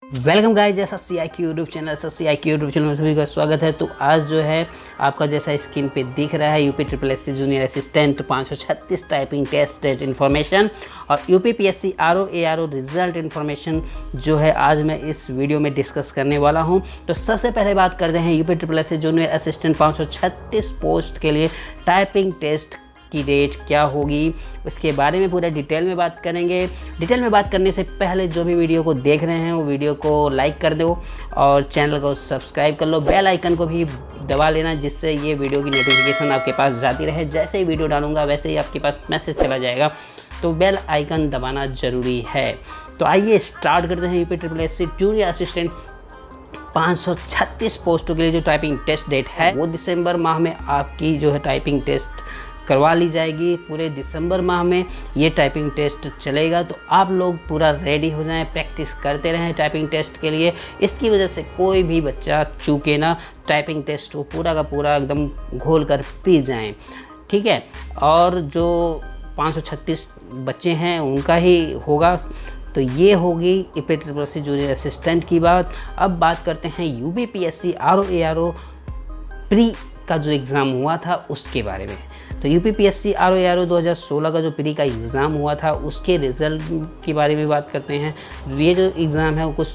Welcome guys, जैसा SCIQ YouTube channel में सभी का स्वागत है। तो आज जो है आपका जैसा स्क्रीन पे दिख रहा है UP SSSC junior assistant 536 typing test information और UP PSC RO ARO result information जो है आज मैं इस वीडियो में डिस्कस करने वाला हूं। तो सबसे पहले बात करते हैं UP SSSC junior assistant 536 post के लिए टाइपिंग टेस्ट की डेट क्या होगी, उसके बारे में पूरा डिटेल में बात करेंगे। डिटेल में बात करने से पहले जो भी वीडियो को देख रहे हैं वो वीडियो को लाइक कर दो और चैनल को सब्सक्राइब कर लो। बेल आइकन को भी दबा लेना जिससे ये वीडियो की नोटिफिकेशन आपके पास जाती रहे। जैसे ही वीडियो डालूंगा वैसे ही आपके पास मैसेज चला जाएगा, तो बेल आइकन दबाना ज़रूरी है। तो आइए स्टार्ट करते हैं यूपी SSSC जूनियर असिस्टेंट 536 पोस्टों के लिए जो टाइपिंग टेस्ट डेट है वो दिसंबर माह में आपकी जो है टाइपिंग टेस्ट करवा ली जाएगी। पूरे दिसंबर माह में ये टाइपिंग टेस्ट चलेगा, तो आप लोग पूरा रेडी हो जाएं, प्रैक्टिस करते रहें टाइपिंग टेस्ट के लिए। इसकी वजह से कोई भी बच्चा चूके ना, टाइपिंग टेस्ट को पूरा का पूरा एकदम घोल कर पी जाएं, ठीक है। और जो 536 बच्चे हैं उनका ही होगा। तो ये होगी यूपी SSSC जूनियर असिस्टेंट की बात। अब बात करते हैं UP PSC RO ARO pre का जो एग्ज़ाम हुआ था उसके बारे में। तो यूपी PSC RO ARO 2016 का जो प्री का एग्ज़ाम हुआ था उसके रिज़ल्ट के बारे में बात करते हैं। ये जो एग्ज़ाम है वो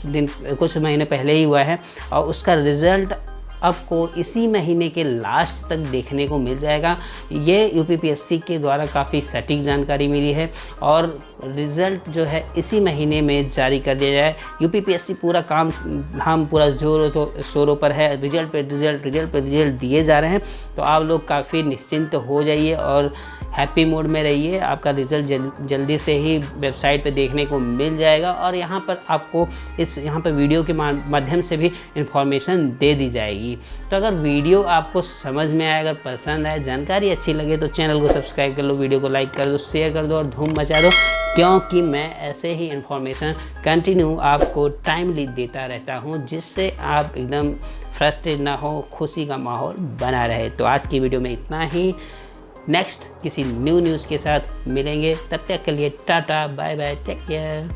कुछ महीने पहले ही हुआ है और उसका रिज़ल्ट आपको इसी महीने के लास्ट तक देखने को मिल जाएगा। ये यूपी PSC के द्वारा काफ़ी सटीक जानकारी मिली है और रिज़ल्ट जो है इसी महीने में जारी कर दिया जाए। यूपी PSC पूरा काम धाम पूरा जोरों शोरों पर है। रिजल्ट पे रिजल्ट दिए जा रहे हैं, तो आप लोग काफ़ी निश्चिंत हो जाइए और हैप्पी मोड में रहिए। आपका रिज़ल्ट जल्दी से ही वेबसाइट पे देखने को मिल जाएगा और यहाँ पर आपको यहाँ पर वीडियो के माध्यम से भी इंफॉर्मेशन दे दी जाएगी। तो अगर वीडियो आपको समझ में आए, अगर पसंद आए, जानकारी अच्छी लगे तो चैनल को सब्सक्राइब कर लो, वीडियो को लाइक कर दो, शेयर कर दो और धूम मचा दो, क्योंकि मैं ऐसे ही इंफॉर्मेशन कंटिन्यू आपको टाइमली देता रहता हूँ जिससे आप एकदम फ्रस्ट्रेट ना हो, खुशी का माहौल बना रहे। तो आज की वीडियो में इतना ही। नेक्स्ट किसी न्यूज़ के साथ मिलेंगे, तब तक के लिए tata bye bye, take care.